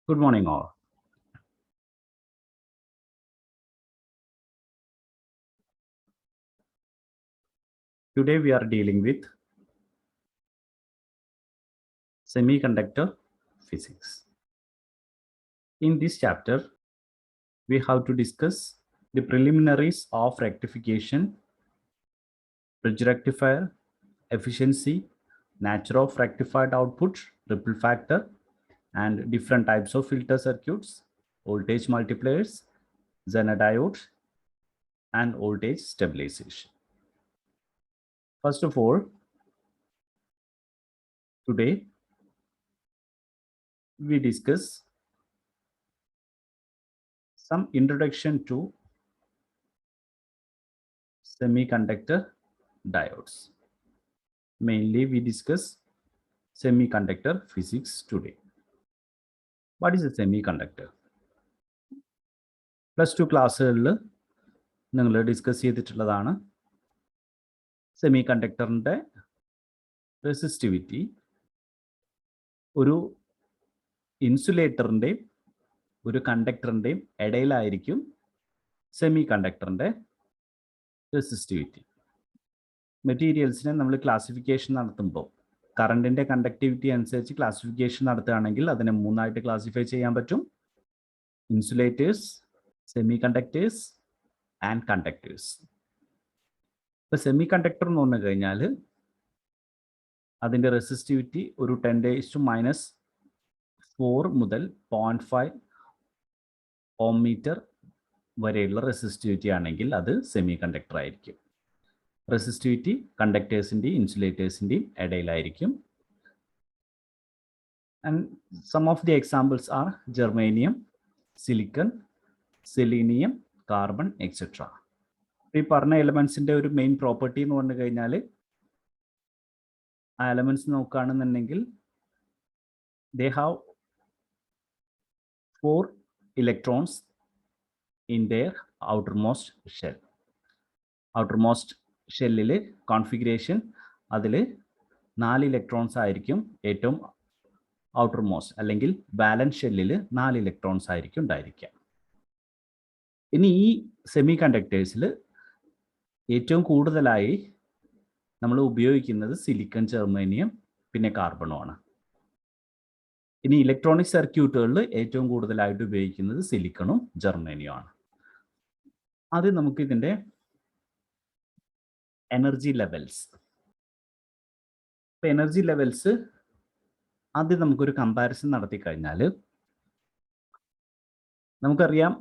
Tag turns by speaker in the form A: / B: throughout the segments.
A: Good morning, all. Today we are dealing with semiconductor physics. In this chapter, we have to discuss the preliminaries of rectification, bridge rectifier, efficiency, nature of rectified output, ripple factor, and different types of filter circuits, voltage multipliers, Zener diodes, and voltage stabilization. First of all, today we discuss some introduction to semiconductor diodes. Mainly, we discuss semiconductor physics today. What is a semiconductor? +2 ക്ലാസ്സുകളിൽ നിങ്ങൾ discuss ചെയ്തിട്ടുള്ളതാണ് സെമികണ്ടക്ടറിൻ്റെ resistivity ഒരു ഇൻസുലേറ്ററിൻ്റെയും ഒരു കണ്ടക്ടറിൻ്റെയും ഇടയിലായിരിക്കും സെമികണ്ടക്ടറിൻ്റെ resistivity. മെറ്റീരിയൽസിനെ നമ്മൾ classification നടത്തുമ്പോൾ കറണ്ടിൻ്റെ conductivity അനുസരിച്ച് classification നടത്തുകയാണെങ്കിൽ അതിനെ 3 ആയിട്ട് ക്ലാസിഫൈ ചെയ്യാൻ പറ്റും: ഇൻസുലേറ്റേഴ്സ്, സെമികണ്ടക്ടേഴ്സ് ആൻഡ് കണ്ടക്ടേഴ്സ്. ഇപ്പോൾ സെമികണ്ടക്ടർ എന്ന് പറഞ്ഞു കഴിഞ്ഞാൽ അതിൻ്റെ റെസിസ്റ്റിവിറ്റി ഒരു 10⁻⁻4 മുതൽ 0.5 ഓം മീറ്റർ വരെയുള്ള റെസിസ്റ്റിവിറ്റി ആണെങ്കിൽ അത് സെമികണ്ടക്ടർ ആയിരിക്കും. റെസിസ്റ്റിവിറ്റി കണ്ടക്ടേഴ്സിൻ്റെയും ഇൻസുലേറ്റേഴ്സിൻ്റെയും ഇടയിലായിരിക്കും. And some of the examples are germanium, silicon, selenium, carbon etcetera. ഈ പറഞ്ഞ എലമെൻസിൻ്റെ ഒരു മെയിൻ പ്രോപ്പർട്ടി എന്ന് പറഞ്ഞു കഴിഞ്ഞാൽ ആ എലമെൻസ് നോക്കുകയാണെന്നുണ്ടെങ്കിൽ they have 4 electrons in their outermost shell. outermost ഷെല്ലിൽ കോൺഫിഗറേഷൻ അതിൽ 4 ഇലക്ട്രോൺസ് ആയിരിക്കും ഏറ്റവും ഔട്ടർമോസ്റ്റ്, അല്ലെങ്കിൽ ബാലൻസ് ഷെല്ലിൽ 4 ഇലക്ട്രോൺസ് ആയിരിക്കും ഉണ്ടായിരിക്കുക. ഇനി ഈ സെമി കണ്ടക്ടേഴ്സിൽ ഏറ്റവും കൂടുതലായി നമ്മൾ ഉപയോഗിക്കുന്നത് സിലിക്കൺ, ജെർമേനിയം, പിന്നെ കാർബണുമാണ്. ഇനി ഇലക്ട്രോണിക് സർക്യൂട്ടുകളിൽ ഏറ്റവും കൂടുതലായിട്ട് ഉപയോഗിക്കുന്നത് സിലിക്കണും ജെർമേനിയുമാണ്. ആദ്യം നമുക്ക് ഇതിൻ്റെ എനർജി ലെവൽസ്. ഇപ്പം എനർജി ലെവൽസ് ആദ്യം നമുക്കൊരു കമ്പാരിസൺ നടത്തി കഴിഞ്ഞാൽ നമുക്കറിയാം,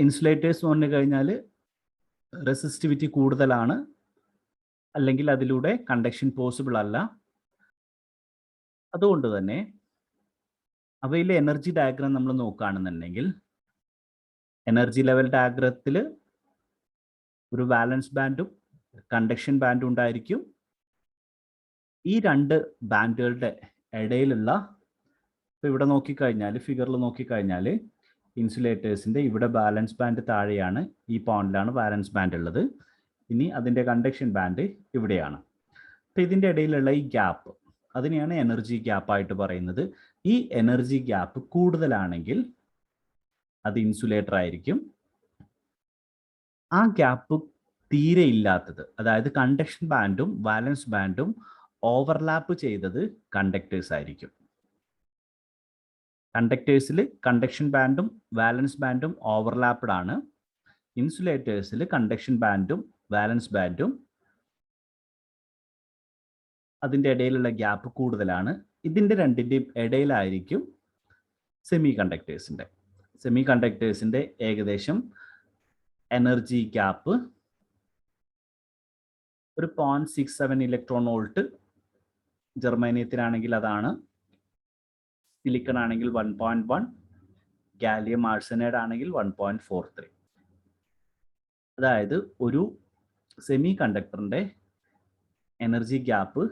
A: ഇൻസുലേറ്റേഴ്സ് പറഞ്ഞു കഴിഞ്ഞാൽ റെസിസ്റ്റിവിറ്റി കൂടുതലാണ്, അല്ലെങ്കിൽ അതിലൂടെ കണ്ടക്ഷൻ പോസിബിൾ അല്ല. അതുകൊണ്ട് തന്നെ അവയിലെ എനർജി ഡയഗ്രാം നമ്മൾ നോക്കുകയാണെന്നുണ്ടെങ്കിൽ എനർജി ലെവൽ ഡയഗ്രത്തിൽ ഒരു വാലൻസ് ബാൻഡും കണ്ടക്ഷൻ ബാൻഡും ഉണ്ടായിരിക്കും. ഈ 2 ബാൻഡുകളുടെ ഇടയിലുള്ള, ഇപ്പോൾ ഇവിടെ നോക്കിക്കഴിഞ്ഞാൽ, ഫിഗറിൽ നോക്കിക്കഴിഞ്ഞാൽ ഇൻസുലേറ്റേഴ്സിൻ്റെ ഇവിടെ ബാലൻസ് ബാൻഡ് താഴെയാണ്, ഈ പോയിന്റിലാണ് ബാലൻസ് ബാൻഡ് ഉള്ളത്. ഇനി അതിൻ്റെ കണ്ടക്ഷൻ ബാൻഡ് ഇവിടെയാണ്. അപ്പോൾ ഇതിൻ്റെ ഇടയിലുള്ള ഈ ഗ്യാപ്പ്, അതിനെയാണ് എനർജി ഗ്യാപ്പായിട്ട് പറയുന്നത്. ഈ എനർജി ഗ്യാപ്പ് കൂടുതലാണെങ്കിൽ അത് ഇൻസുലേറ്റർ ആയിരിക്കും. ആ ഗ്യാപ്പ് തീരെ ഇല്ലാത്തത്, അതായത് കണ്ടക്ഷൻ ബാൻഡും വാലൻസ് ബാൻഡും ഓവർലാപ്പ് ചെയ്തത് കണ്ടക്ടേഴ്സ് ആയിരിക്കും. കണ്ടക്ടേഴ്സിൽ കണ്ടക്ഷൻ ബാൻഡും വാലൻസ് ബാൻഡും ഓവർലാപ്ഡ് ആണ്. ഇൻസുലേറ്റേഴ്സിൽ കണ്ടക്ഷൻ ബാൻഡും വാലൻസ് ബാൻഡും അതിൻ്റെ ഇടയിലുള്ള ഗ്യാപ്പ് കൂടുതലാണ്. ഇതിൻ്റെ രണ്ടിൻ്റെയും ഇടയിലായിരിക്കും സെമി കണ്ടക്ടേഴ്സിൻ്റെ ഏകദേശം എനർജി ഗ്യാപ്പ് ഒരു 0.67 ഇലക്ട്രോൺ വോൾട്ട്. ജെർമേനിയത്തിനാണെങ്കിൽ അതാണ്. സിലിക്കൺ ആണെങ്കിൽ 1.1, ഗാലിയം ആർസനൈഡ് ആണെങ്കിൽ 1.43. അതായത് ഒരു സെമി കണ്ടക്ടറിൻ്റെ എനർജി ഗ്യാപ്പ്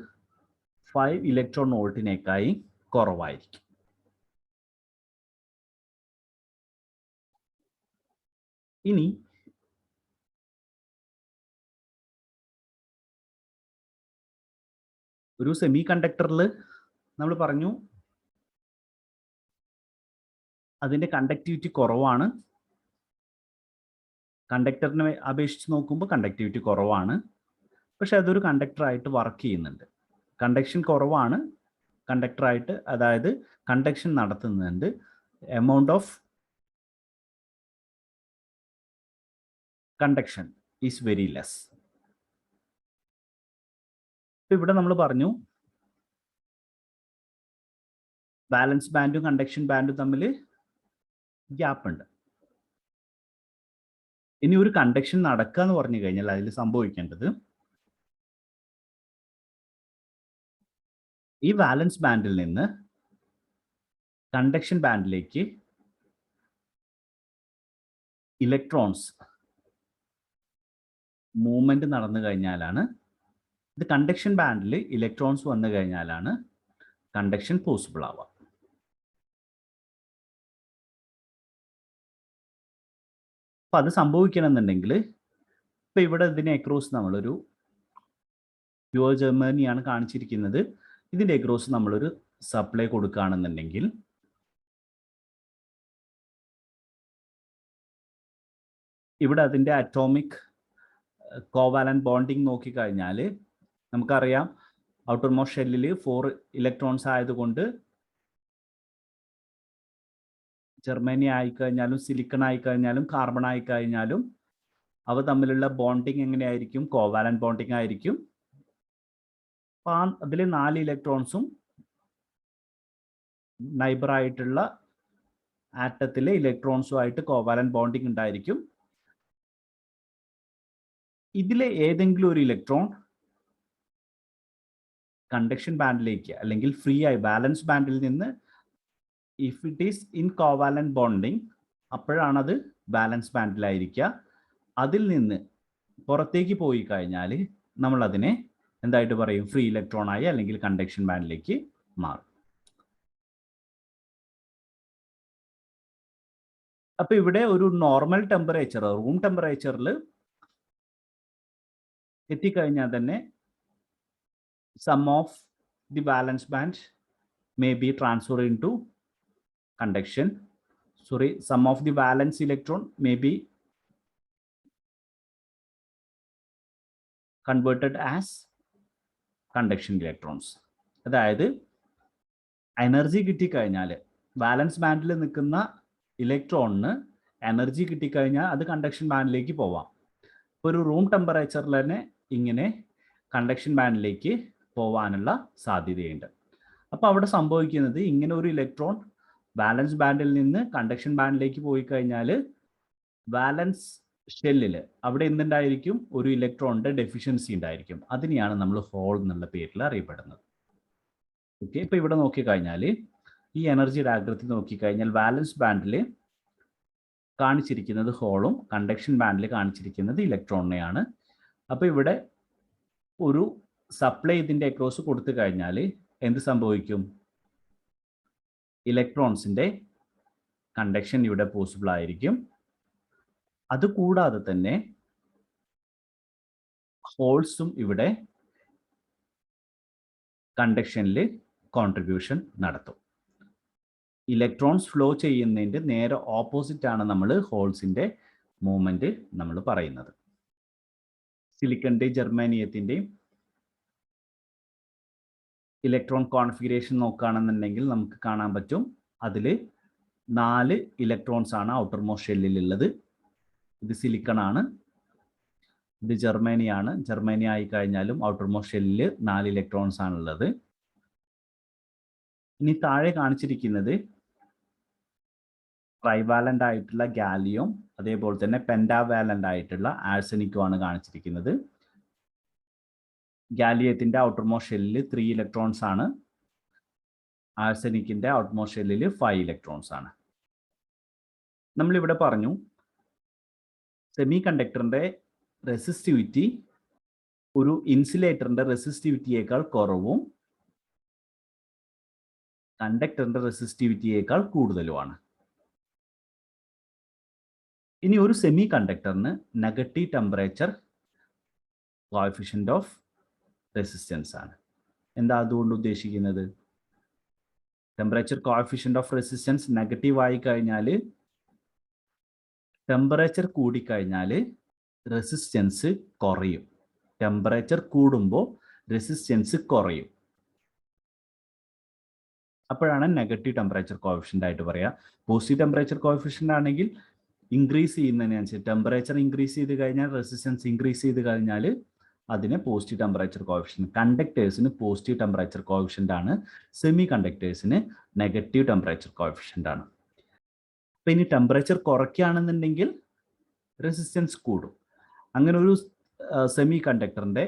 A: 5 ഇലക്ട്രോൺ വോൾട്ടിനേക്കായി കുറവായിരിക്കും. ഇനി ഒരു സെമി കണ്ടക്ടറിൽ നമ്മൾ പറഞ്ഞു അതിൻ്റെ കണ്ടക്ടിവിറ്റി കുറവാണ്. കണ്ടക്ടറിനെ അപേക്ഷിച്ച് നോക്കുമ്പോൾ കണ്ടക്ടിവിറ്റി കുറവാണ്, പക്ഷെ അതൊരു കണ്ടക്ടറായിട്ട് വർക്ക് ചെയ്യുന്നുണ്ട്. കണ്ടക്ഷൻ കുറവാണ്, കണ്ടക്ടറായിട്ട്, അതായത് കണ്ടക്ഷൻ നടത്തുന്നുണ്ട്. Amount of conduction is very less. ഇവിടെ നമ്മൾ പറഞ്ഞു ബാലൻസ് ബാൻഡും കണ്ടക്ഷൻ ബാൻഡും തമ്മിൽ ഗ്യാപ്പ് ഉണ്ട്. ഇനി ഒരു കണ്ടക്ഷൻ നടക്കുക എന്ന് പറഞ്ഞു കഴിഞ്ഞാൽ അതിൽ സംഭവിക്കേണ്ടത് ഈ വാലൻസ് ബാൻഡിൽ നിന്ന് കണ്ടക്ഷൻ ബാൻഡിലേക്ക് ഇലക്ട്രോൺസ് മൂവ്മെന്റ് നടന്നു കഴിഞ്ഞാലാണ്, ഇത് കണ്ടക്ഷൻ ബാൻഡിൽ ഇലക്ട്രോൺസ് വന്നു കഴിഞ്ഞാലാണ് കണ്ടക്ഷൻ പോസിബിൾ ആവുക. അപ്പം അത് സംഭവിക്കണമെന്നുണ്ടെങ്കിൽ ഇപ്പം ഇവിടെ ഇതിനെ അക്രോസ് നമ്മളൊരു പ്യുവർ ജർമ്മനിയാണ് കാണിച്ചിരിക്കുന്നത്. ഇതിൻ്റെ അക്രോസ് നമ്മളൊരു സപ്ലൈ കൊടുക്കുകയാണെന്നുണ്ടെങ്കിൽ ഇവിടെ അതിൻ്റെ അറ്റോമിക് കോവാലന്റ് ബോണ്ടിങ് നോക്കിക്കഴിഞ്ഞാൽ നമുക്കറിയാം ഔട്ടർ മോസ്റ്റ് ഷെല്ലിൽ 4 ഇലക്ട്രോൺസ് ആയതുകൊണ്ട് ജർമ്മനി ആയിക്കഴിഞ്ഞാലും സിലിക്കൺ ആയിക്കഴിഞ്ഞാലും കാർബൺ ആയിക്കഴിഞ്ഞാലും അവ തമ്മിലുള്ള ബോണ്ടിങ് എങ്ങനെയായിരിക്കും? കോവാലന്റ് ബോണ്ടിങ് ആയിരിക്കും. അപ്പം അതിൽ 4 ഇലക്ട്രോൺസും നൈബറായിട്ടുള്ള ആറ്റത്തിലെ ഇലക്ട്രോൺസുമായിട്ട് കോവാലന്റ് ബോണ്ടിങ് ഉണ്ടായിരിക്കും. ഇതിലെ ഏതെങ്കിലും ഒരു ഇലക്ട്രോൺ കണ്ടക്ഷൻ ബാൻഡിലേക്ക് അല്ലെങ്കിൽ ഫ്രീ ആയി ബാലൻസ് ബാൻഡിൽ നിന്ന് if it is in covalent bonding അപ്പോഴാണത് ബാലൻസ് ബാൻഡിലായിരിക്കുക. അതിൽ നിന്ന് പുറത്തേക്ക് പോയി കഴിഞ്ഞാൽ നമ്മൾ അതിനെ എന്തായിട്ട് പറയും? ഫ്രീ ഇലക്ട്രോൺ ആയി അല്ലെങ്കിൽ കണ്ടക്ഷൻ ബാൻഡിലേക്ക് മാറും. അപ്പൊ ഇവിടെ ഒരു നോർമൽ ടെമ്പറേച്ചർ, റൂം ടെമ്പറേച്ചറിൽ എത്തിക്കഴിഞ്ഞാൽ തന്നെ some of the valence band may be transfer into conduction. Sorry, some of the valence electron may be converted as conduction electrons. അതായത് എനർജി കിട്ടിക്കഴിഞ്ഞാൽ വാലൻസ് ബാൻഡിൽ നിൽക്കുന്ന ഇലക്ട്രോണിന് എനർജി കിട്ടിക്കഴിഞ്ഞാൽ അത് കണ്ടക്ഷൻ ബാൻഡിലേക്ക് പോവാം. ഒരു റൂം ടെമ്പറേച്ചറിൽ തന്നെ ഇങ്ങനെ കണ്ടക്ഷൻ ബാൻഡിലേക്ക് പോവാനുള്ള സാധ്യതയുണ്ട്. അപ്പോൾ അവിടെ സംഭവിക്കുന്നത് ഇങ്ങനെ ഒരു ഇലക്ട്രോൺ ബാലൻസ് ബാൻഡിൽ നിന്ന് കണ്ടക്ഷൻ ബാൻഡിലേക്ക് പോയി കഴിഞ്ഞാൽ ബാലൻസ് ഷെല്ലിൽ അവിടെ എന്തുണ്ടായിരിക്കും? ഒരു ഇലക്ട്രോണിന്റെ ഡെഫിഷ്യൻസി ഉണ്ടായിരിക്കും. അതിനെയാണ് നമ്മൾ ഹോൾ എന്നുള്ള പേരിൽ അറിയപ്പെടുന്നത്. ഓക്കെ, ഇപ്പൊ ഇവിടെ നോക്കിക്കഴിഞ്ഞാൽ ഈ എനർജി ഡയഗ്രത്തിൽ നോക്കിക്കഴിഞ്ഞാൽ ബാലൻസ് ബാൻഡിൽ കാണിച്ചിരിക്കുന്നത് ഹോളും കണ്ടക്ഷൻ ബാൻഡിൽ കാണിച്ചിരിക്കുന്നത് ഇലക്ട്രോണിനെയാണ്. അപ്പോൾ ഇവിടെ ഒരു സപ്ലൈ ഇതിൻ്റെ അക്രോസ് കൊടുത്തു കഴിഞ്ഞാൽ എന്ത് സംഭവിക്കും? ഇലക്ട്രോൺസിൻ്റെ കണ്ടക്ഷൻ ഇവിടെ പോസിബിൾ ആയിരിക്കും. അതുകൂടാതെ തന്നെ ഹോൾസും ഇവിടെ കണ്ടക്ഷനിൽ കോൺട്രിബ്യൂഷൻ നടത്തും. ഇലക്ട്രോൺസ് ഫ്ലോ ചെയ്യുന്നതിൻ്റെ നേരെ ഓപ്പോസിറ്റ് ആണ് നമ്മൾ ഹോൾസിൻ്റെ മൂവ്മെന്റ് നമ്മൾ പറയുന്നത്. സിലിക്കണിൻ്റെയും ജർമ്മേനിയത്തിൻ്റെയും ഇലക്ട്രോൺ കോൺഫിഗറേഷൻ നോക്കുകയാണെന്നുണ്ടെങ്കിൽ നമുക്ക് കാണാൻ പറ്റും അതിൽ 4 ഇലക്ട്രോൺസ് ആണ് ഔട്ടർ മോസ്റ്റ് ഷെല്ലിലുള്ളത്. ഇത് സിലിക്കൺ ആണ്, ഇത് ജർമ്മേനിയാണ്. ജർമ്മേനി ആയി കഴിഞ്ഞാലും ഔട്ടർ മോസ്റ്റ് ഷെല്ലിൽ 4 ഇലക്ട്രോൺസ് ആണുള്ളത്. ഇനി താഴെ കാണിച്ചിരിക്കുന്നത് ട്രൈവാലന്റ് ആയിട്ടുള്ള ഗാലിയം, അതേപോലെ തന്നെ പെൻഡാവാലന്റ് ആയിട്ടുള്ള ആഴ്സനിക്കും ആണ് കാണിച്ചിരിക്കുന്നത്. ഗാലിയത്തിന്റെ ഔട്ടർമോസ്റ്റ് ഷെല്ലിൽ 3 ഇലക്ട്രോൺസ് ആണ്, ആഴ്സനിക്കിന്റെ ഔട്ടർമോസ്റ്റ് ഷെല്ലിൽ 5 ഇലക്ട്രോൺസ് ആണ്. നമ്മളിവിടെ പറഞ്ഞു സെമി കണ്ടക്ടറിന്റെ റെസിസ്റ്റിവിറ്റി ഒരു ഇൻസുലേറ്ററിന്റെ റെസിസ്റ്റിവിറ്റിയേക്കാൾ കുറവും കണ്ടക്ടറിന്റെ റെസിസ്റ്റിവിറ്റിയേക്കാൾ കൂടുതലുമാണ്. ഇനി ഒരു സെമി കണ്ടക്ടറിന് negative temperature coefficient of resistance ആണ്. എന്താ അതുകൊണ്ട് ഉദ്ദേശിക്കുന്നത്? Temperature coefficient of resistance negative ആയി കഴിഞ്ഞാൽ ടെമ്പറേച്ചർ കൂടിക്കഴിഞ്ഞാൽ റെസിസ്റ്റൻസ് കുറയും. ടെമ്പറേച്ചർ കൂടുമ്പോൾ റെസിസ്റ്റൻസ് കുറയും. അപ്പോഴാണ് നെഗറ്റീവ് ടെമ്പറേച്ചർ കോഎഫിഷ്യന്റ് ആയിട്ട് പറയുക. പോസിറ്റീവ് ടെമ്പറേച്ചർ കോഎഫിഷ്യന്റ് ആണെങ്കിൽ ഇൻക്രീസ് ചെയ്യുന്നതിനനുസരിച്ച് ടെമ്പറേച്ചർ ഇൻക്രീസ് ചെയ്ത് കഴിഞ്ഞാൽ റെസിസ്റ്റൻസ് ഇൻക്രീസ് ചെയ്ത് കഴിഞ്ഞാൽ അതിനെ പോസിറ്റീവ് ടെമ്പറേച്ചർ കോഎഫിഷ്യന്റ്. കണ്ടക്ടേഴ്സിന് പോസിറ്റീവ് ടെമ്പറേച്ചർ കോഎഫിഷ്യന്റ് ആണ്, സെമി കണ്ടക്ടേഴ്സിന് നെഗറ്റീവ് ടെമ്പറേച്ചർ കോഎഫിഷ്യന്റ് ആണ്. അപ്പം ഇനി ടെമ്പറേച്ചർ കുറയ്ക്കുകയാണെന്നുണ്ടെങ്കിൽ റെസിസ്റ്റൻസ് കൂടും. അങ്ങനെ ഒരു സെമി കണ്ടക്ടറിന്റെ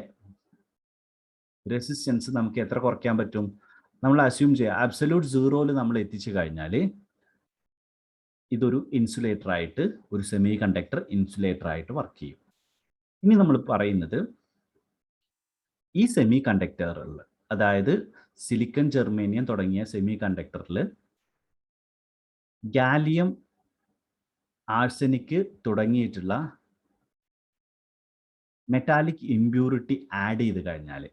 A: റെസിസ്റ്റൻസ് നമുക്ക് എത്ര കുറയ്ക്കാൻ പറ്റും? നമ്മൾ അസ്യൂം ചെയ്യുക അബ്സല്യൂട്ട് സീറോയിൽ നമ്മൾ എത്തിച്ചു കഴിഞ്ഞാൽ ഇതൊരു ഇൻസുലേറ്റർ ആയിട്ട്, ഒരു സെമി കണ്ടക്ടർ ഇൻസുലേറ്റർ ആയിട്ട് വർക്ക് ചെയ്യും. ഇനി നമ്മൾ പറയുന്നത് ഈ സെമി കണ്ടക്ടറിൽ, അതായത് സിലിക്കൺ, ജെർമേനിയം തുടങ്ങിയ സെമി കണ്ടക്ടറിൽ ഗാലിയം, ആഴ്സനിക് തുടങ്ങിയിട്ടുള്ള മെറ്റാലിക് ഇമ്പ്യൂരിറ്റി ആഡ് ചെയ്ത് കഴിഞ്ഞാൽ,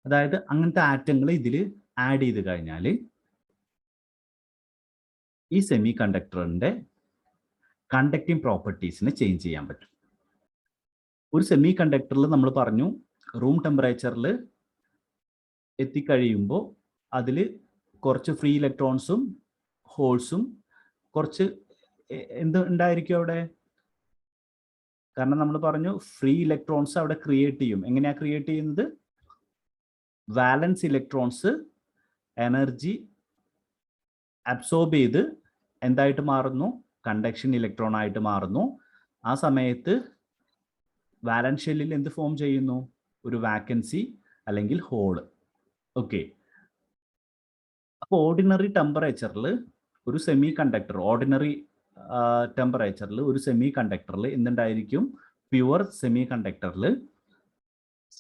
A: അതായത് അങ്ങനത്തെ ആറ്റങ്ങൾ ഇതിൽ ആഡ് ചെയ്ത് കഴിഞ്ഞാൽ ഈ സെമി കണ്ടക്ടറിന്റെ കണ്ടക്റ്റിംഗ് പ്രോപ്പർട്ടീസിനെ ചേഞ്ച് ചെയ്യാൻ പറ്റും. ഒരു സെമി കണ്ടക്ടറിൽ നമ്മൾ പറഞ്ഞു റൂം ടെമ്പറേച്ചറിൽ എത്തിക്കഴിയുമ്പോൾ അതിൽ കുറച്ച് ഫ്രീ ഇലക്ട്രോൺസും ഹോൾസും കുറച്ച് എന്ത് ഉണ്ടായിരിക്കും അവിടെ? കാരണം നമ്മൾ പറഞ്ഞു ഫ്രീ ഇലക്ട്രോൺസ് അവിടെ ക്രിയേറ്റ് ചെയ്യും. എങ്ങനെയാ ക്രിയേറ്റ് ചെയ്യുന്നത്? വാലൻസ് ഇലക്ട്രോൺസ് എനർജി അബ്സോർബ് ചെയ്ത് എന്തായിട്ട് മാറുന്നു? കണ്ടക്ഷൻ ഇലക്ട്രോൺ ആയിട്ട് മാറുന്നു. ആ സമയത്ത് വാലൻസ് ഷെല്ലിൽ എന്ത് ഫോം ചെയ്യുന്നു? ഒരു വാക്കൻസി അല്ലെങ്കിൽ ഹോള്. ഓക്കെ, അപ്പോൾ ഓർഡിനറി ടെമ്പറേച്ചറിൽ ഒരു സെമി കണ്ടക്ടർ, ഓർഡിനറി ടെമ്പറേച്ചറിൽ ഒരു സെമി കണ്ടക്ടറിൽ എന്തുണ്ടായിരിക്കും? പ്യുവർ സെമി കണ്ടക്ടറിൽ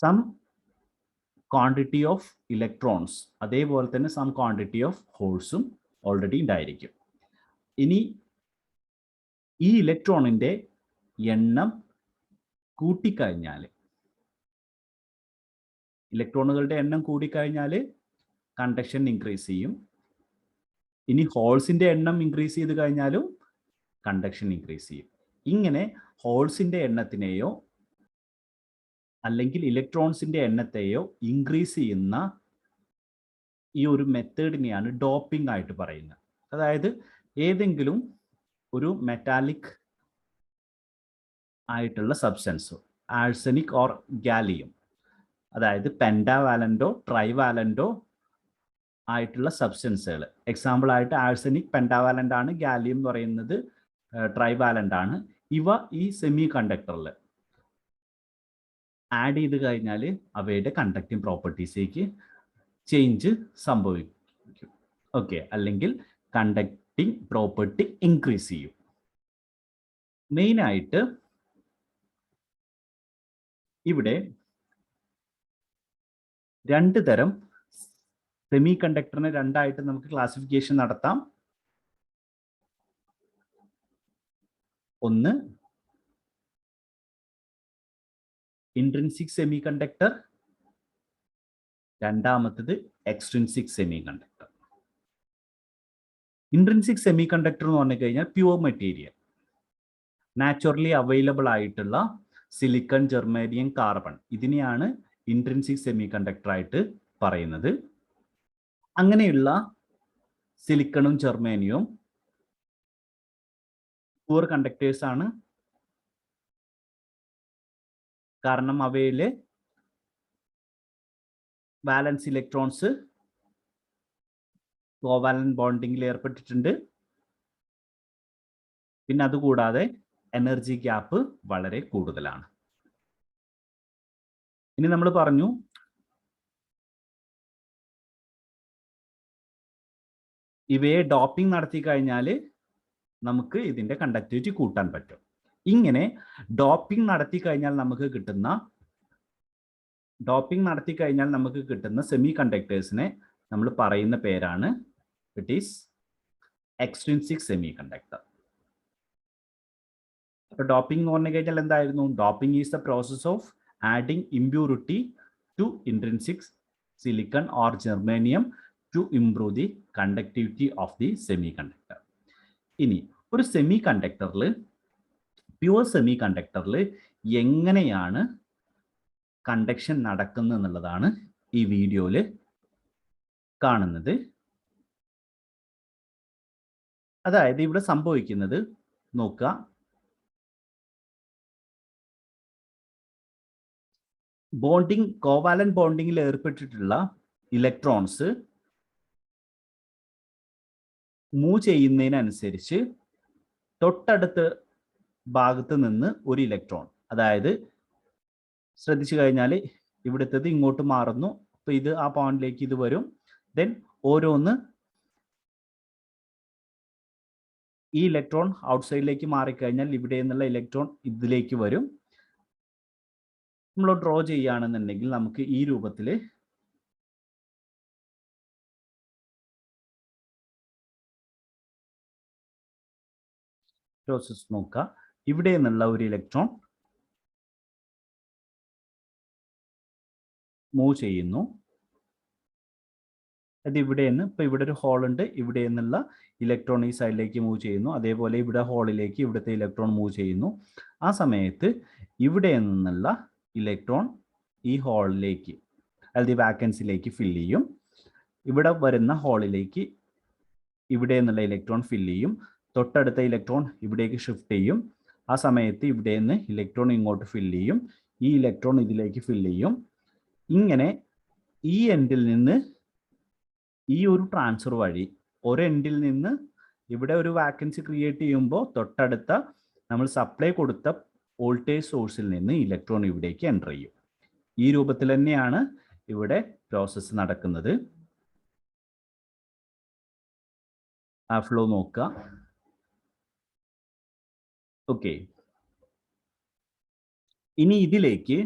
A: സം ക്വാണ്ടിറ്റി ഓഫ് ഇലക്ട്രോൺസ്, അതേപോലെ തന്നെ സം ക്വാണ്ടിറ്റി ഓഫ് ഹോൾസും ഓൾറെഡി ഉണ്ടായിരിക്കും. ഇനി ഈ ഇലക്ട്രോണിൻ്റെ എണ്ണം കൂട്ടിക്കഴിഞ്ഞാൽ, ഇലക്ട്രോണുകളുടെ എണ്ണം കൂടിക്കഴിഞ്ഞാൽ കണ്ടക്ഷൻ ഇൻക്രീസ് ചെയ്യും. ഇനി ഹോൾസിൻ്റെ എണ്ണം ഇൻക്രീസ് ചെയ്ത് കഴിഞ്ഞാലും കണ്ടക്ഷൻ ഇൻക്രീസ് ചെയ്യും. ഇങ്ങനെ ഹോൾസിൻ്റെ എണ്ണത്തിനെയോ അല്ലെങ്കിൽ ഇലക്ട്രോൺസിൻ്റെ എണ്ണത്തെയോ ഇൻക്രീസ് ചെയ്യുന്ന ഈ ഒരു മെത്തേഡിനെയാണ് ഡോപ്പിംഗ് ആയിട്ട് പറയുന്നത്. അതായത് ഏതെങ്കിലും ഒരു മെറ്റാലിക് ആയിട്ടുള്ള സബ്സ്റ്റൻസ്, ആഴ്സനിക് ഓർ ഗാലിയം, അതായത് പെൻഡാവാലൻറ്റോ ട്രൈവാലൻറ്റോ ആയിട്ടുള്ള സബ്സ്റ്റൻസുകൾ, എക്സാമ്പിൾ ആയിട്ട് ആഴ്സനിക് പെൻഡാവാലൻ്റ് ആണ്, ഗാലിയം എന്ന് പറയുന്നത് ട്രൈവാലൻ്റ് ആണ്. ഇവ ഈ സെമി കണ്ടക്ടറിൽ ആഡ് ചെയ്ത് കഴിഞ്ഞാൽ അവയുടെ കണ്ടക്റ്റിംഗ് പ്രോപ്പർട്ടീസിലേക്ക് ചേഞ്ച് സംഭവിക്കും. ഓക്കെ, അല്ലെങ്കിൽ കണ്ടക്റ്റിംഗ് പ്രോപ്പർട്ടി ഇൻക്രീസ് ചെയ്യും. മെയിനായിട്ട് ഇവിടെ രണ്ട് തരം സെമി കണ്ടക്ടറിനെ രണ്ടായിട്ട് നമുക്ക് ക്ലാസിഫിക്കേഷൻ നടത്താം. ഒന്ന് ഇൻട്രിൻസിക് സെമി കണ്ടക്ടർ, രണ്ടാമത്തത് extrinsic semi conductor. Intrinsic semi conductor എന്ന് പറഞ്ഞു കഴിഞ്ഞാൽ പ്യുവർ മെറ്റീരിയൽ, നാച്ചുറലി അവൈലബിൾ ആയിട്ടുള്ള സിലിക്കൺ, ജെർമേനിയം, കാർബൺ, ഇതിനെയാണ് ഇൻട്രിൻസിക് സെമി കണ്ടക്ടർ ആയിട്ട് പറയുന്നത്. അങ്ങനെയുള്ള സിലിക്കണും ജെർമേനിയവും പൂർ കണ്ടക്ടേഴ്സ് ആണ്. കാരണം അവയിലെ വാലൻസ് ഇലക്ട്രോൺസ് കോവാലന്റ് ബോണ്ടിങ്ങിൽ ഏർപ്പെട്ടിട്ടുണ്ട്. പിന്നെ അതുകൂടാതെ എനർജി ഗ്യാപ്പ് വളരെ കൂടുതലാണ്. ഇനി നമ്മൾ പറഞ്ഞു ഇവയെ ഡോപ്പിംഗ് നടത്തി കഴിഞ്ഞാൽ നമുക്ക് ഇതിന്റെ കണ്ടക്ടിവിറ്റി കൂട്ടാൻ പറ്റും. ഇങ്ങനെ ഡോപ്പിംഗ് നടത്തി കഴിഞ്ഞാൽ നമുക്ക് കിട്ടുന്ന സെമി കണ്ടക്ടേഴ്സിനെ നമ്മൾ പറയുന്ന പേരാണ് it is extrinsic semiconductor. അപ്പോൾ ഡോപ്പിംഗ് എന്ന് പറഞ്ഞു കഴിഞ്ഞാൽ എന്തായിരുന്നു? Doping is the process of adding impurity to intrinsic silicon or germanium to improve the conductivity of the semiconductor. ഇനി ഒരു സെമി കണ്ടക്ടറിൽ, പ്യുവർ സെമി കണ്ടക്ടറിൽ എങ്ങനെയാണ് കണ്ടക്ഷൻ നടക്കുന്നത് എന്നുള്ളതാണ് ഈ വീഡിയോയിൽ കാണുന്നത്. അതായത് ഇവിടെ സംഭവിക്കുന്നത് നോക്കുക, ബോണ്ടിങ്, കോവാലന്റ് ബോണ്ടിങ്ങിൽ ഏർപ്പെട്ടിട്ടുള്ള ഇലക്ട്രോൺസ് മൂവ് ചെയ്യുന്നതിനനുസരിച്ച് തൊട്ടടുത്ത ഭാഗത്ത് നിന്ന് ഒരു ഇലക്ട്രോൺ, അതായത് ശ്രദ്ധിച്ചു കഴിഞ്ഞാൽ ഇവിടുത്തത് ഇങ്ങോട്ട് മാറുന്നു, അപ്പൊ ഇത് ആ പോയിന്റിലേക്ക് ഇത് വരും, ദെൻ ഓരോന്ന് ഈ ഇലക്ട്രോൺ ഔട്ട്സൈഡിലേക്ക് മാറിക്കഴിഞ്ഞാൽ ഇവിടെ നിന്നുള്ള ഇലക്ട്രോൺ ഇതിലേക്ക് വരും. നമ്മൾ ഡ്രോ ചെയ്യുകയാണെന്നുണ്ടെങ്കിൽ നമുക്ക് ഈ രൂപത്തിൽ പ്രോസസ് നോക്കാം. ഇവിടെ നിന്നുള്ള ഒരു ഇലക്ട്രോൺ മൂവ് ചെയ്യുന്നു, അത് ഇവിടെ നിന്ന്, ഇപ്പൊ ഇവിടെ ഒരു ഹോൾ ഉണ്ട്, ഇവിടെ നിന്നുള്ള ഇലക്ട്രോൺ ഈ സൈഡിലേക്ക് മൂവ് ചെയ്യുന്നു, അതേപോലെ ഇവിടെ ഹോളിലേക്ക് ഇവിടുത്തെ ഇലക്ട്രോൺ മൂവ് ചെയ്യുന്നു. ആ സമയത്ത് ഇവിടെ നിന്നുള്ള ഇലക്ട്രോൺ ഈ ഹോളിലേക്ക്, അതായത് ഈ വാക്കൻസിലേക്ക് ഫില്ല് ചെയ്യും. ഇവിടെ വരുന്ന ഹോളിലേക്ക് ഇവിടെ നിന്നുള്ള ഇലക്ട്രോൺ ഫില്ല് ചെയ്യും, തൊട്ടടുത്ത ഇലക്ട്രോൺ ഇവിടേക്ക് ഷിഫ്റ്റ് ചെയ്യും. ആ സമയത്ത് ഇവിടെ നിന്ന് ഇലക്ട്രോൺ ഇങ്ങോട്ട് ഫില്ല് ചെയ്യും, ഈ ഇലക്ട്രോൺ ഇതിലേക്ക് ഫില്ല് ചെയ്യും. ഇങ്ങനെ ഈ എൻഡിൽ നിന്ന് ഈ ഒരു ട്രാൻസ്ഫർ വഴി ഒരു എൻഡിൽ നിന്ന് ഇവിടെ ഒരു വാക്കൻസി ക്രിയേറ്റ് ചെയ്യുമ്പോൾ തൊട്ടടുത്ത നമ്മൾ സപ്ലൈ കൊടുത്ത വോൾട്ടേജ് സോഴ്സിൽ നിന്ന് ഇലക്ട്രോൺ ഇവിടേക്ക് എൻ്റർ ചെയ്യും. ഈ രൂപത്തിൽ തന്നെയാണ് ഇവിടെ പ്രോസസ്സ് നടക്കുന്നത്. ആ ഫ്ലോ നോക്കുക. ഓക്കെ, ഇനി ഇതിലേക്ക്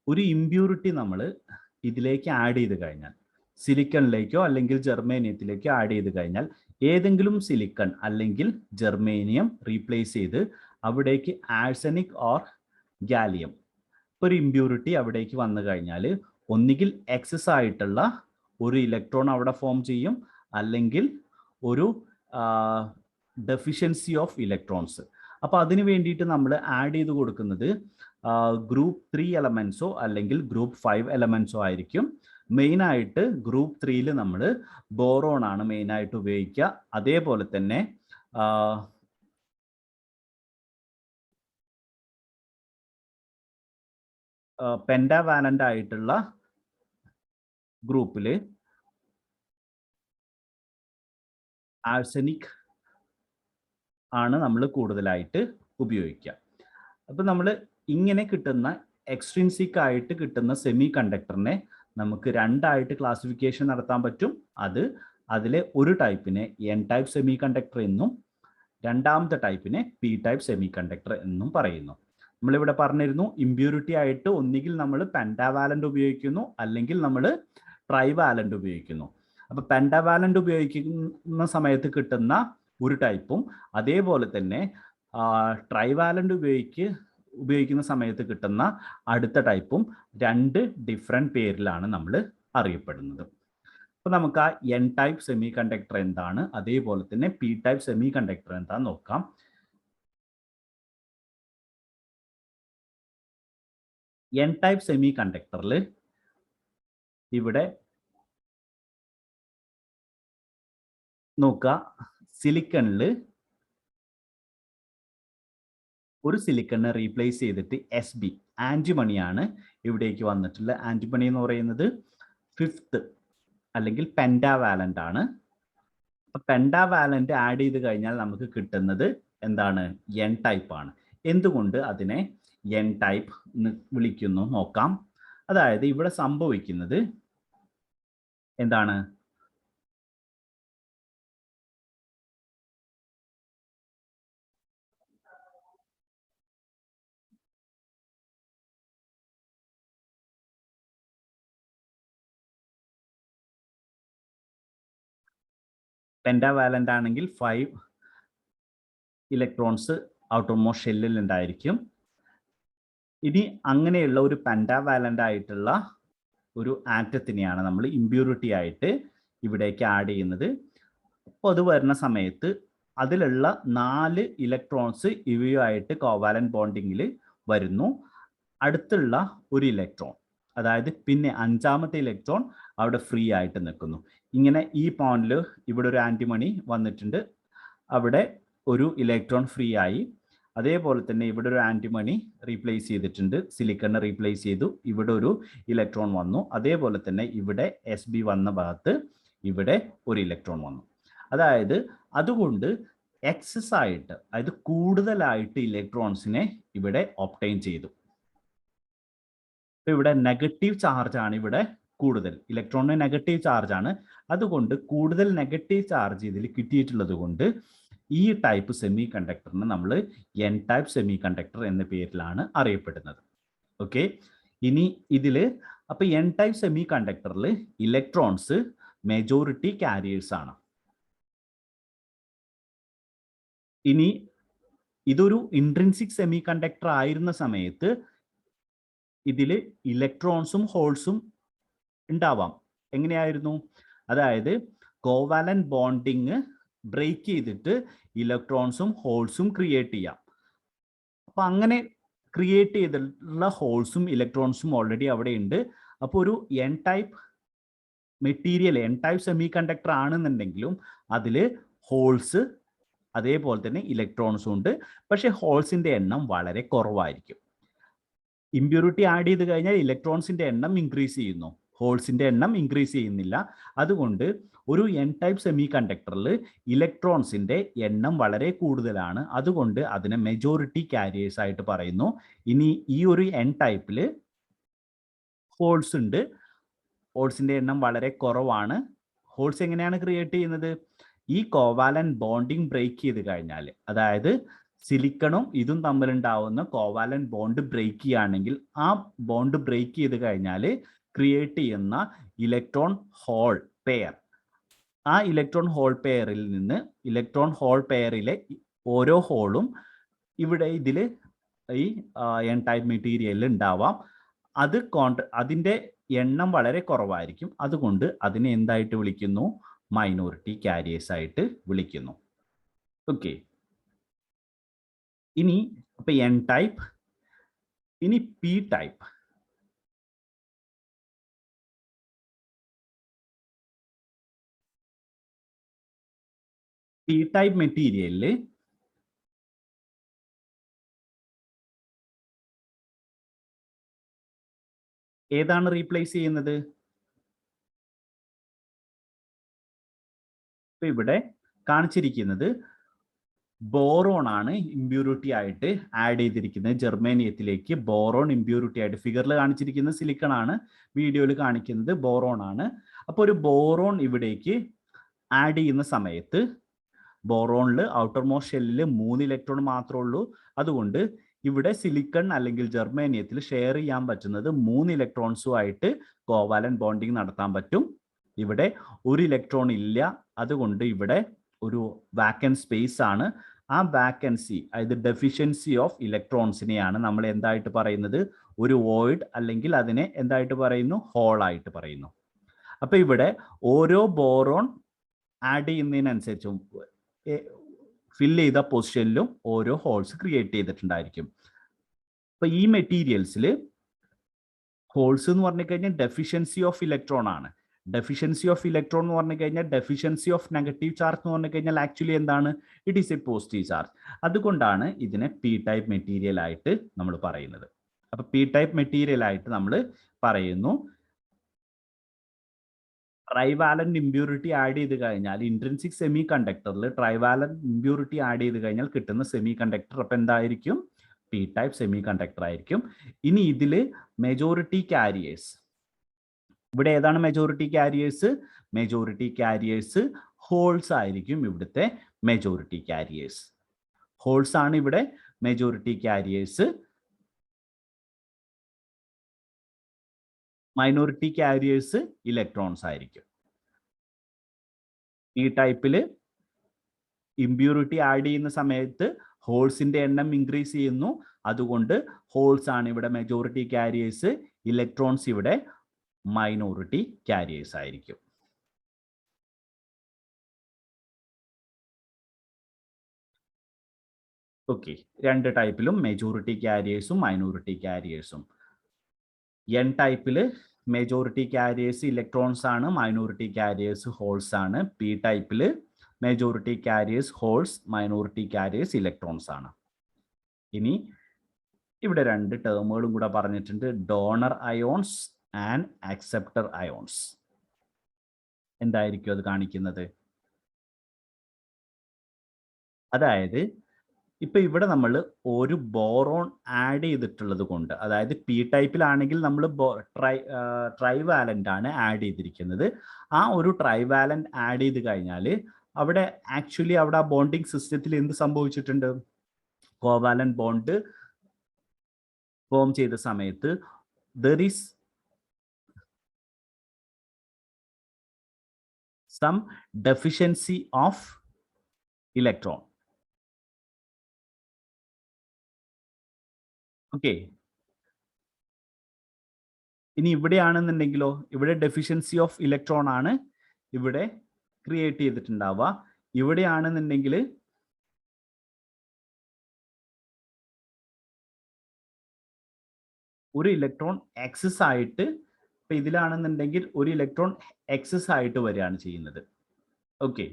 A: ഒരു ഇമ്പ്യൂരിറ്റി നമ്മൾ ഇതിലേക്ക് ആഡ് ചെയ്ത് കഴിഞ്ഞാൽ, സിലിക്കണിലേക്കോ അല്ലെങ്കിൽ ജെർമേനിയത്തിലേക്കോ ആഡ് ചെയ്ത് കഴിഞ്ഞാൽ, ഏതെങ്കിലും സിലിക്കൺ അല്ലെങ്കിൽ ജെർമേനിയം റീപ്ലേസ് ചെയ്ത് അവിടേക്ക് ആഴ്സനിക് ഓർ ഗാലിയം ഒരു ഇമ്പ്യൂരിറ്റി അവിടേക്ക് വന്നു കഴിഞ്ഞാൽ ഒന്നുകിൽ എക്സസ് ആയിട്ടുള്ള ഒരു ഇലക്ട്രോൺ അവിടെ ഫോം ചെയ്യും, അല്ലെങ്കിൽ ഒരു ഡെഫിഷ്യൻസി ഓഫ് ഇലക്ട്രോൺസ്. അപ്പോൾ അതിന് വേണ്ടിയിട്ട് നമ്മൾ ആഡ് ചെയ്ത് കൊടുക്കുന്നത് ഗ്രൂപ്പ് 3 എലമെൻസോ അല്ലെങ്കിൽ ഗ്രൂപ്പ് 5 എലമെൻസോ ആയിരിക്കും. മെയിനായിട്ട് ഗ്രൂപ്പ് 3യിൽ നമ്മൾ ബോറോൺ ആണ് മെയിനായിട്ട് ഉപയോഗിക്കുക. അതേപോലെ തന്നെ പെൻഡാവാലന്റ് ആയിട്ടുള്ള ഗ്രൂപ്പിൽ ആഴ്സനിക് ആണ് നമ്മൾ കൂടുതലായിട്ട് ഉപയോഗിക്കുക. അപ്പം നമ്മൾ ഇങ്ങനെ കിട്ടുന്ന എക്സ്ട്രിൻസിക് ആയിട്ട് കിട്ടുന്ന സെമി കണ്ടക്ടറിനെ നമുക്ക് രണ്ടായിട്ട് ക്ലാസിഫിക്കേഷൻ നടത്താൻ പറ്റും. അതിലെ ഒരു ടൈപ്പിനെ എൻ ടൈപ്പ് സെമി കണ്ടക്ടർ എന്നും രണ്ടാമത്തെ ടൈപ്പിനെ പി ടൈപ്പ് സെമി കണ്ടക്ടർ എന്നും പറയുന്നു. നമ്മളിവിടെ പറഞ്ഞിരുന്നു ഇമ്പ്യൂരിറ്റി ആയിട്ട് ഒന്നുകിൽ നമ്മൾ പെൻഡാവാലന്റ് ഉപയോഗിക്കുന്നു, അല്ലെങ്കിൽ നമ്മൾ ട്രൈവാലന്റ് ഉപയോഗിക്കുന്നു. അപ്പോൾ പെൻഡാവാലന്റ് ഉപയോഗിക്കുന്ന സമയത്ത് കിട്ടുന്ന ഒരു ടൈപ്പും അതേപോലെ തന്നെ ട്രൈവാലന്റ് ഉപയോഗിക്കുന്ന സമയത്ത് കിട്ടുന്ന അടുത്ത ടൈപ്പും രണ്ട് ഡിഫറെൻറ്റ് പേരിലാണ് നമ്മൾ അറിയപ്പെടുന്നത്. അപ്പോൾ നമുക്ക് ആ എൻ ടൈപ്പ് സെമി കണ്ടക്ടർ എന്താണ്, അതേപോലെ തന്നെ പി ടൈപ്പ് സെമി കണ്ടക്ടർ എന്താണെന്ന് നോക്കാം. എൻ ടൈപ്പ് സെമി കണ്ടക്ടറിൽ ഇവിടെ നോക്കുക, സിലിക്കണിൽ ഒരു സിലിക്കണിനെ റീപ്ലേസ് ചെയ്തിട്ട് SB ആൻറ്റിമണിയാണ് ഇവിടേക്ക് വന്നിട്ടുള്ളത്. ആൻറ്റിമണി എന്ന് പറയുന്നത് 5th അല്ലെങ്കിൽ പെൻഡാവാലന്റ് ആണ്. പെൻഡാവാലന്റ് ആഡ് ചെയ്ത് കഴിഞ്ഞാൽ നമുക്ക് കിട്ടുന്നത് എന്താണ്? എൻ ടൈപ്പ് ആണ്. എന്തുകൊണ്ട് അതിനെ എൻ ടൈപ്പ് എന്ന് വിളിക്കുന്നു നോക്കാം. അതായത് ഇവിടെ സംഭവിക്കുന്നത് എന്താണ്? പെൻഡാവാലന്റ് ആണെങ്കിൽ 5 ഇലക്ട്രോൺസ് ഔട്ടർമോസ്റ്റ് ഷെല്ലിൽ ഉണ്ടായിരിക്കും. ഇനി അങ്ങനെയുള്ള ഒരു പെൻഡാവാലന്റ് ആയിട്ടുള്ള ഒരു ആറ്റത്തിനെയാണ് നമ്മൾ ഇമ്പ്യൂരിറ്റി ആയിട്ട് ഇവിടേക്ക് ആഡ് ചെയ്യുന്നത്. അപ്പോൾ അത് വരുന്ന സമയത്ത് അതിലുള്ള 4 ഇലക്ട്രോൺസ് ഇവയുമായിട്ട് കോവാലന്റ് ബോണ്ടിങ്ങിൽ വരുന്നു. അടുത്തുള്ള ഒരു ഇലക്ട്രോൺ, അതായത് പിന്നെ 5ാമത്തെ ഇലക്ട്രോൺ അവിടെ ഫ്രീ ആയിട്ട് നിൽക്കുന്നു. ഇങ്ങനെ ഈ പോയിന്റിൽ ഇവിടെ ഒരു ആന്റിമണി വന്നിട്ടുണ്ട്, അവിടെ ഒരു ഇലക്ട്രോൺ ഫ്രീ ആയി. അതേപോലെ തന്നെ ഇവിടെ ഒരു ആന്റിമണി റീപ്ലേസ് ചെയ്തിട്ടുണ്ട്, സിലിക്കണിനെ റീപ്ലേസ് ചെയ്തു, ഇവിടെ ഒരു ഇലക്ട്രോൺ വന്നു. അതേപോലെ തന്നെ ഇവിടെ SB വന്ന ഭാഗത്ത് ഇവിടെ ഒരു ഇലക്ട്രോൺ വന്നു. അതായത് അതുകൊണ്ട് എക്സസ് ആയിട്ട്, അതായത് കൂടുതലായിട്ട് ഇലക്ട്രോൺസിനെ ഇവിടെ ഒബ്റ്റെയിൻ ചെയ്തു. ഇവിടെ നെഗറ്റീവ് ചാർജ് ആണ് ഇവിടെ കൂടുതൽ, ഇലക്ട്രോണിന് നെഗറ്റീവ് ചാർജ് ആണ്. അതുകൊണ്ട് കൂടുതൽ നെഗറ്റീവ് ചാർജ് ഇതിൽ കിട്ടിയിട്ടുള്ളത് കൊണ്ട് ഈ ടൈപ്പ് സെമി കണ്ടക്ടറിന് നമ്മൾ N ടൈപ്പ് സെമി കണ്ടക്ടർ എന്ന പേരിലാണ് അറിയപ്പെടുന്നത്. ഓക്കെ, ഇനി ഇതിൽ അപ്പോൾ N ടൈപ്പ് സെമി കണ്ടക്ടറിൽ ഇലക്ട്രോൺസ് മെജോറിറ്റി കാരിയേഴ്സ് ആണ്. ഇനി ഇതൊരു ഇൻട്രിൻസിക് സെമി കണ്ടക്ടർ ആയിരുന്ന സമയത്ത് ഇതിൽ ഇലക്ട്രോൺസും ഹോൾസും ഉണ്ടാവാം. എങ്ങനെയായിരുന്നു? അതായത് കോവാലന്റ് ബോണ്ടിങ് ബ്രേക്ക് ചെയ്തിട്ട് ഇലക്ട്രോൺസും ഹോൾസും ക്രിയേറ്റ് ചെയ്യാം. അപ്പൊ അങ്ങനെ ക്രിയേറ്റ് ചെയ്തിട്ടുള്ള ഹോൾസും ഇലക്ട്രോൺസും ഓൾറെഡി അവിടെ ഉണ്ട്. അപ്പോൾ ഒരു N type material, N type semi conductor ആണെന്നുണ്ടെങ്കിലും അതിൽ ഹോൾസ് അതേപോലെ തന്നെ ഇലക്ട്രോൺസും ഉണ്ട്. പക്ഷെ ഹോൾസിന്റെ എണ്ണം വളരെ കുറവായിരിക്കും. ഇമ്പ്യൂരിറ്റി ആഡ് ചെയ്ത് കഴിഞ്ഞാൽ ഇലക്ട്രോൺസിന്റെ എണ്ണം ഇൻക്രീസ് ചെയ്യുന്നു, ഹോൾസിന്റെ എണ്ണം ഇൻക്രീസ് ചെയ്യുന്നില്ല. അതുകൊണ്ട് ഒരു N ടൈപ്പ് സെമി കണ്ടക്ടറിൽ ഇലക്ട്രോൺസിന്റെ എണ്ണം വളരെ കൂടുതലാണ്. അതുകൊണ്ട് അതിനെ മെജോറിറ്റി കാരിയേഴ്സ് ആയിട്ട് പറയുന്നു. ഇനി ഈ ഒരു N ടൈപ്പിൽ ഹോൾസ് ഉണ്ട്, ഹോൾസിന്റെ എണ്ണം വളരെ കുറവാണ്. ഹോൾസ് എങ്ങനെയാണ് ക്രിയേറ്റ് ചെയ്യുന്നത്? ഈ കോവാലന്റ് ബോണ്ടിങ് ബ്രേക്ക് ചെയ്ത് കഴിഞ്ഞാൽ, അതായത് സിലിക്കണും ഇതും തമ്മിലുണ്ടാവുന്ന കോവാലന്റ് ബോണ്ട് ബ്രേക്ക് ചെയ്യുകയാണെങ്കിൽ ആ ബോണ്ട് ബ്രേക്ക് ചെയ്ത് കഴിഞ്ഞാൽ ക്രിയേറ്റ് ചെയ്യുന്ന ഇലക്ട്രോൺ ഹോൾ പെയർ, ആ ഇലക്ട്രോൺ ഹോൾ പെയറിൽ നിന്ന് ഇലക്ട്രോൺ ഹോൾ പെയറിലെ ഓരോ ഹോളും ഇവിടെ ഇതിൽ ഈ N ടൈപ്പ് മെറ്റീരിയലിൽ ഉണ്ടാവാം. അതിൻ്റെ എണ്ണം വളരെ കുറവായിരിക്കും. അതുകൊണ്ട് അതിനെ എന്തായിട്ട് വിളിക്കുന്നു? മൈനോറിറ്റി കാരിയേഴ്സ് ആയിട്ട് വിളിക്കുന്നു. ഓക്കെ, ഇനി അപ്പൊ N ടൈപ്പ്. ഇനി P ടൈപ്പ്. P ടൈപ്പ് മെറ്റീരിയലിൽ ഏതാണ് റീപ്ലേസ് ചെയ്യുന്നത്? ഇപ്പൊ ഇവിടെ കാണിച്ചിരിക്കുന്നത് ബോറോൺ ആണ് ഇമ്പ്യൂരിറ്റി ആയിട്ട് ആഡ് ചെയ്തിരിക്കുന്നത്. ജെർമേനിയത്തിലേക്ക് ബോറോൺ ഇമ്പ്യൂരിറ്റി ആയിട്ട്, ഫിഗറിൽ കാണിച്ചിരിക്കുന്നത് സിലിക്കൺ ആണ്, വീഡിയോയിൽ കാണിക്കുന്നത് ബോറോൺ ആണ്. അപ്പോൾ ഒരു ബോറോൺ ഇവിടേക്ക് ആഡ് ചെയ്യുന്ന സമയത്ത് ബോറോണിൽ ഔട്ടർ മോസ്റ്റ് ഷെല്ലിൽ 3 ഇലക്ട്രോൺ മാത്രമേ ഉള്ളൂ. അതുകൊണ്ട് ഇവിടെ സിലിക്കൺ അല്ലെങ്കിൽ ജെർമേനിയത്തിൽ ഷെയർ ചെയ്യാൻ പറ്റുന്നത് 3 ഇലക്ട്രോൺസുമായിട്ട് കോവാലന്റ് ബോണ്ടിങ് നടത്താൻ പറ്റും. ഇവിടെ ഒരു ഇലക്ട്രോൺ ഇല്ല. അതുകൊണ്ട് ഇവിടെ ഒരു വാക്കന്റ് സ്പേസ് ആണ്. ആ വാക്കൻസി, അതായത് ഡെഫിഷ്യൻസി ഓഫ് ഇലക്ട്രോൺസിനെയാണ് നമ്മൾ എന്തായിട്ട് പറയുന്നത്? ഒരു വോയിഡ്, അല്ലെങ്കിൽ അതിനെ എന്തായിട്ട് പറയുന്നു? ഹോൾ ആയിട്ട് പറയുന്നു. അപ്പൊ ഇവിടെ ഓരോ ബോറോൺ ആഡ് ചെയ്യുന്നതിനനുസരിച്ചും ഫിൽ ചെയ്ത പൊസിഷനിലും ഓരോ ഹോൾസ് ക്രിയേറ്റ് ചെയ്തിട്ടുണ്ടായിരിക്കും. അപ്പൊ ഈ മെറ്റീരിയൽസിൽ ഹോൾസ് എന്ന് പറഞ്ഞു കഴിഞ്ഞാൽ ഡെഫിഷ്യൻസി ഓഫ് ഇലക്ട്രോൺ ആണ്. ഡെഫിഷ്യൻസി ഓഫ് ഇലക്ട്രോൺ എന്ന് പറഞ്ഞു കഴിഞ്ഞാൽ ഡെഫിഷ്യൻസി ഓഫ് നെഗറ്റീവ് ചാർജ് എന്ന് പറഞ്ഞു കഴിഞ്ഞാൽ ആക്ച്വലി എന്താണ്? It is A positive charge. അതുകൊണ്ടാണ് ഇതിനെ P ടൈപ്പ് മെറ്റീരിയൽ ആയിട്ട് നമ്മൾ പറയുന്നത്. അപ്പൊ P ടൈപ്പ് മെറ്റീരിയൽ ആയിട്ട് നമ്മൾ പറയുന്നു. ട്രൈവാലന്റ് ഇമ്പ്യൂരിറ്റി ആഡ് ചെയ്ത് കഴിഞ്ഞാൽ ഇൻട്രിൻസിക് സെമി കണ്ടക്ടറിൽ ട്രൈവാലന്റ് ഇമ്പ്യൂരിറ്റി ആഡ് ചെയ്ത് കഴിഞ്ഞാൽ കിട്ടുന്ന സെമി കണ്ടക്ടർ അപ്പം എന്തായിരിക്കും? P ടൈപ്പ് സെമി കണ്ടക്ടർ ആയിരിക്കും. ഇനി ഇതിൽ മെജോറിറ്റി കാരിയേഴ്സ്, ഇവിടെ ഏതാണ് majority carriers? Majority carriers holes ആയിരിക്കും ഇവിടുത്തെ മെജോറിറ്റി കാരിയേഴ്സ്. ഹോൾസ് ആണ് ഇവിടെ majority carriers. Minority carriers electrons ആയിരിക്കും. ഈ ടൈപ്പിൽ ഇമ്പ്യൂരിറ്റി ആഡ് ചെയ്യുന്ന സമയത്ത് ഹോൾസിന്റെ എണ്ണം ഇൻക്രീസ് ചെയ്യുന്നു. അതുകൊണ്ട് ഹോൾസ് ആണ് ഇവിടെ മെജോറിറ്റി കാരിയേഴ്സ്, ഇലക്ട്രോൺസ് ഇവിടെ മൈനോറിറ്റി കാരിയേഴ്സ് ആയിരിക്കും. ഓക്കെ, രണ്ട് ടൈപ്പിലും മെജോറിറ്റി കാരിയേഴ്സും മൈനോറിറ്റി കാരിയേഴ്സും. എൻ ടൈപ്പിൽ മെജോറിറ്റി കാരിയേഴ്സ് ഇലക്ട്രോൺസ് ആണ്, മൈനോറിറ്റി കാരിയേഴ്സ് ഹോൾസ് ആണ്. പി ടൈപ്പിൽ majority carriers holes, minority carriers electrons ആണ്. ഇനി ഇവിടെ രണ്ട് ടേമുകളും കൂടെ പറഞ്ഞിട്ടുണ്ട്, donor ions and acceptor ions. എന്തായിരിക്കും അത് കാണിക്കുന്നത്? അതായത് ഇപ്പൊ ഇവിടെ നമ്മൾ ഒരു ബോറോൺ ആഡ് ചെയ്തിട്ടുള്ളത് കൊണ്ട്, അതായത് പി ടൈപ്പിലാണെങ്കിൽ നമ്മൾ ട്രൈവാലന്റ് ആണ് ആഡ് ചെയ്തിരിക്കുന്നത്. ആ ഒരു ട്രൈവാലന്റ് ആഡ് ചെയ്ത് കഴിഞ്ഞാൽ അവിടെ ആക്ച്വലി അവിടെ ആ ബോണ്ടിങ് സിസ്റ്റത്തിൽ എന്ത് സംഭവിച്ചിട്ടുണ്ട്? കോവാലന്റ് ബോണ്ട് ഫോം ചെയ്ത സമയത്ത് there is some deficiency of electron. Okay, ഇനി ഇവിടെയാണെന്നുണ്ടെങ്കിലോ, ഇവിടെ ഡെഫിഷ്യൻസി ഓഫ് ഇലക്ട്രോൺ ആണ് ഇവിടെ ക്രിയേറ്റ് ചെയ്തിട്ടുണ്ടാവുക. ഇവിടെയാണെന്നുണ്ടെങ്കിൽ ഒരു ഇലക്ട്രോൺ എക്സസ് ആയിട്ട്, ഇപ്പൊ ഇതിലാണെന്നുണ്ടെങ്കിൽ ഒരു ഇലക്ട്രോൺ എക്സസ് ആയിട്ട് വരികയാണ് ചെയ്യുന്നത്. ഓക്കെ,